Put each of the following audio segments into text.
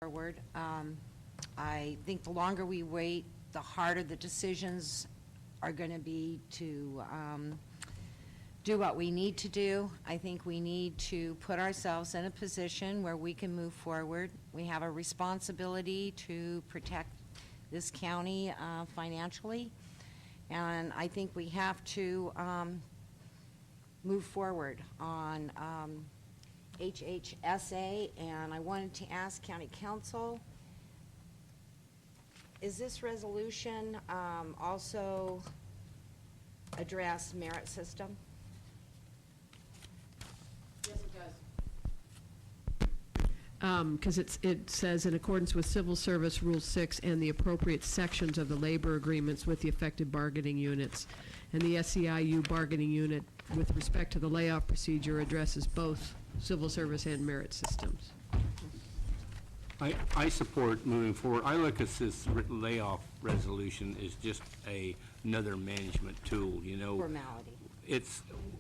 forward. I think the longer we wait, the harder the decisions are going to be to do what we need to do. I think we need to put ourselves in a position where we can move forward. We have a responsibility to protect this county financially, and I think we have to move forward on HHSA, and I wanted to ask County Council, is this resolution also address merit system? Yes, it does. Because it says, in accordance with Civil Service Rule 6 and the appropriate sections of the labor agreements with the affected bargaining units, and the SEIU bargaining unit with respect to the layoff procedure addresses both civil service and merit systems. I support moving forward. I look at this layoff resolution as just another management tool, you know. Formality.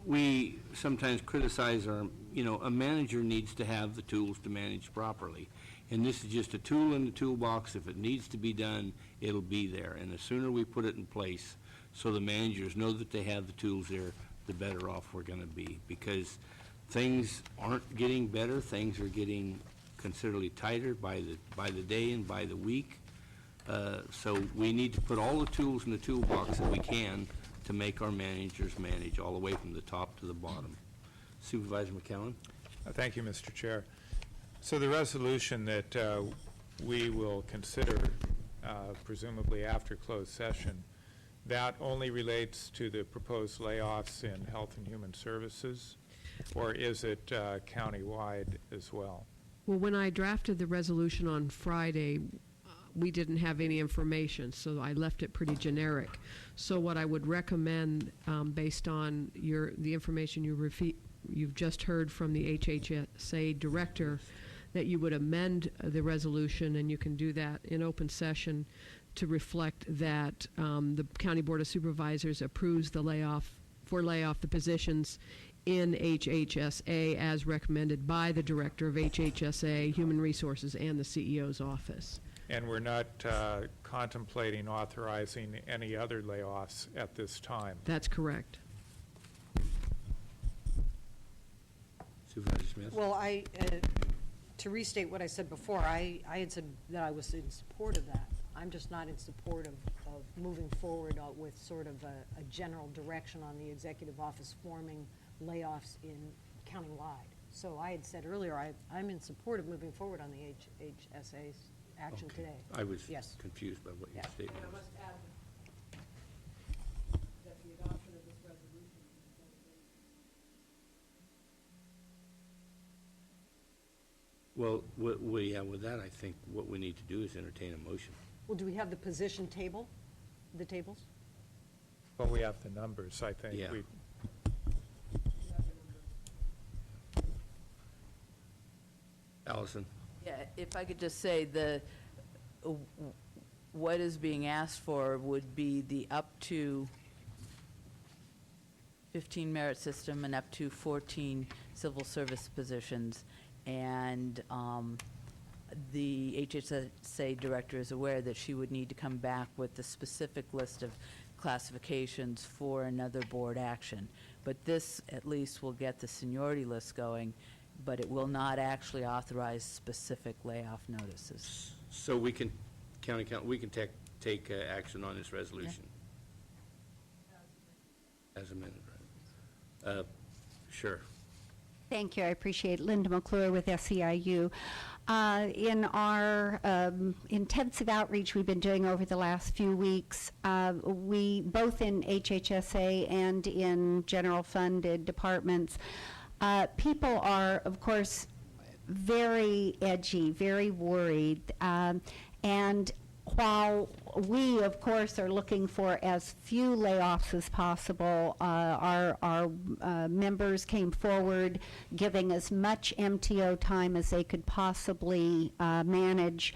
We sometimes criticize a manager needs to have the tools to manage properly. And this is just a tool in the toolbox. If it needs to be done, it'll be there. And the sooner we put it in place so the managers know that they have the tools there, the better off we're going to be. Because things aren't getting better. Things are getting considerably tighter by the day and by the week. So we need to put all the tools in the toolbox that we can to make our managers manage all the way from the top to the bottom. Supervisor McCowan? Thank you, Mr. Chair. So the resolution that we will consider, presumably after closed session, that only relates to the proposed layoffs in Health and Human Services, or is it countywide as well? Well, when I drafted the resolution on Friday, we didn't have any information, so I left it pretty generic. So what I would recommend, based on the information you've just heard from the HHSA director, that you would amend the resolution, and you can do that in open session, to reflect that the County Board of Supervisors approves the layoff the positions in HHSA as recommended by the Director of HHSA, Human Resources, and the CEO's office. And we're not contemplating authorizing any other layoffs at this time. That's correct. Supervisor Smith? Well, to restate what I said before, I had said that I was in support of that. I'm just not in support of moving forward with sort of a general direction on the executive office forming layoffs in countywide. So I had said earlier, I'm in support of moving forward on the HHSA's action Okay. today. I was Yes. confused by what your Yeah. statement I was. must add that the adoption of this resolution Well, with that, I think what we need to do is entertain a motion. Well, do we have the position table, the tables? Well, we have the numbers, I think. Yeah. Allison? Yeah, if I could just say, what is being asked for would be the up to 15 merit system and up to 14 civil service positions. And the HHSA director is aware that she would need to come back with the specific list of classifications for another board action. But this at least will get the seniority list going, but it will not actually authorize specific layoff notices. So we can, we can take action on this resolution? As amended, right? Sure. Thank you. I appreciate it. Linda McClure with SEIU. In our intensive outreach we've been doing over the last few weeks, we, both in HHSA and in general funded departments, people are, of course, very edgy, very worried, and while we, of course, are looking for as few layoffs as possible, our members came forward giving as much MTO time as they could possibly manage,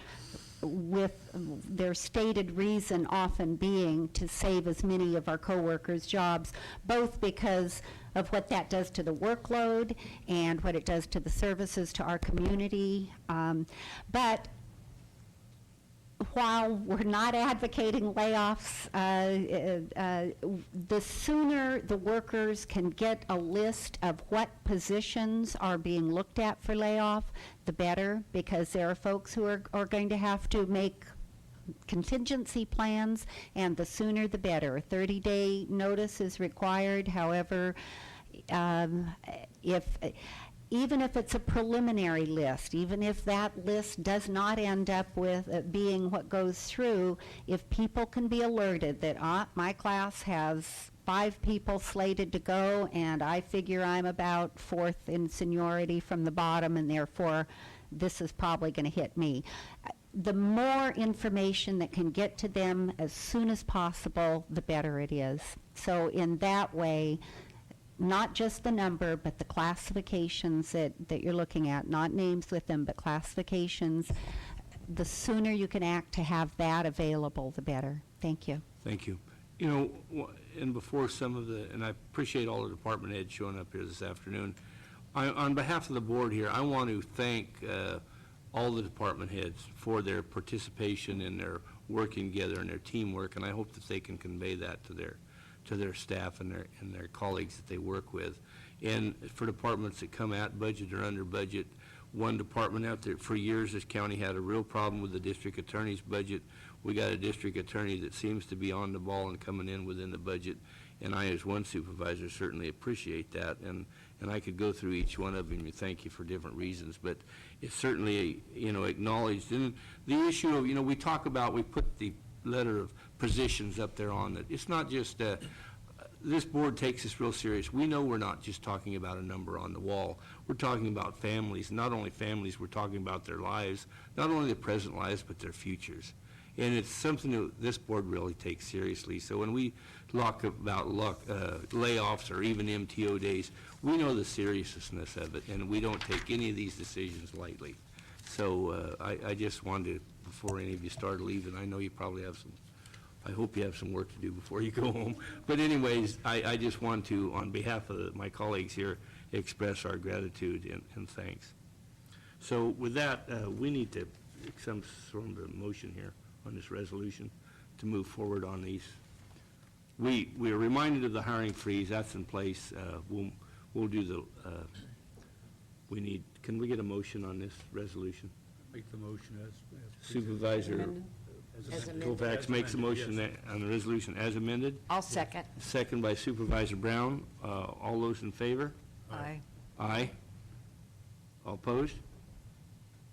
with their stated reason often being to save as many of our coworkers' jobs, both because of what that does to the workload and what it does to the services to our community. But while we're not advocating layoffs, the sooner the workers can get a list of what positions are being looked at for layoff, the better, because there are folks who are going to have to make contingency plans, and the sooner the better. A 30-day notice is required. However, even if it's a preliminary list, even if that list does not end up with being what goes through, if people can be alerted that my class has 5 people slated to go, and I figure I'm about 4th in seniority from the bottom, and therefore this is probably going to hit me. The more information that can get to them as soon as possible, the better it is. So in that way, not just the number, but the classifications that you're looking at, not names with them, but classifications, the sooner you can act to have that available, the better. Thank you. Thank you. You know, and before some of the, and I appreciate all the department heads showing up here this afternoon, on behalf of the board here, I want to thank all the department heads for their participation and their working together and their teamwork, and I hope that they can convey that to their staff and their colleagues that they work with. And for departments that come at budget or under budget, one department out there, for years this county had a real problem with the district attorney's budget. We got a district attorney that seems to be on the ball and coming in within the budget, and I, as one supervisor, certainly appreciate that. And I could go through each one of them and thank you for different reasons, but it's certainly, you know, acknowledged. And the issue of, you know, we put the letter of positions up there on it. It's not just, this board takes this real serious. We know we're not just talking about a number on the wall. We're talking about families. Not only families, we're talking about their lives, not only their present lives, but their futures. And it's something that this board really takes seriously. So when we talk about layoffs or even MTO days, we know the seriousness of it, and we don't take any of these decisions lightly. So I just wanted to, before any of you start leaving, I know you probably have some, I hope you have some work to do before you go home. But anyways, I just want to, on behalf of my colleagues here, express our gratitude and thanks. So with that, we need to some sort of a motion here on this resolution to move forward on these. We are reminded of the hiring freeze. That's in place. We'll do the, we need, can we get a motion on this resolution? Make the motion as Supervisor As amended. Kovacs makes a motion on the resolution as amended. I'll second. Second by Supervisor Brown. All those in favor? Aye. Aye. All opposed?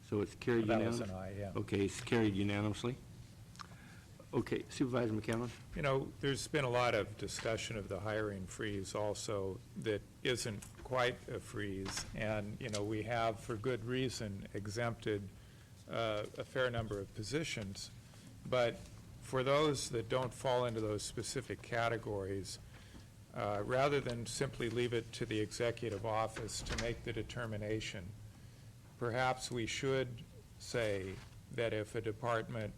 So it's carried That was unanimously? an aye, yeah. Okay, it's carried unanimously. Okay, Supervisor McCallum? You know, there's been a lot of discussion of the hiring freeze also that isn't quite a freeze. And, you know, we have, for good reason, exempted a fair number of positions. But for those that don't fall into those specific categories, rather than simply leave it to the executive office to make the determination, perhaps we should say that if a department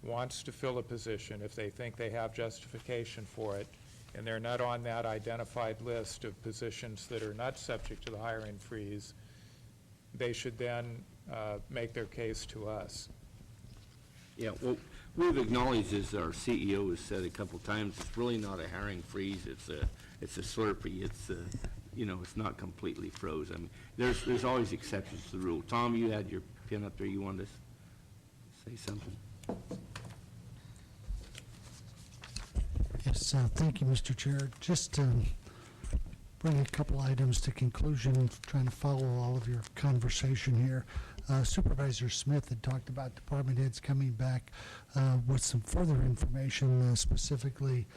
wants to fill a position, if they think they have justification for it, and they're not on that identified list of positions that are not subject to the hiring freeze, they should then make their case to us. Yeah, well, we've acknowledged, as our CEO has said a couple times, it's really not a hiring freeze. It's a Slurpee. It's you know, it's not completely froze. I mean, there's always exceptions to the rule. Tom, you had your pen up there. You wanted to say something? Yes, thank you, Mr. Chair. Just to bring a couple items to conclusion, trying to follow all of your conversation here. Supervisor Smith had talked about department heads coming back with some further information, specifically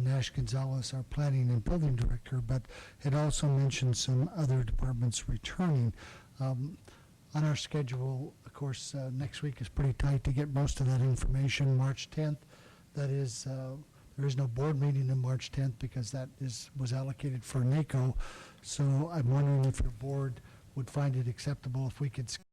Nash Gonzalez, our planning and building director, but had also mentioned some other departments returning. On our schedule, of course, next week is pretty tight to get most of that information. March 10th, that is, there is no board meeting on March 10th because that was allocated for NACO. So I'm wondering if your board would find it acceptable if we could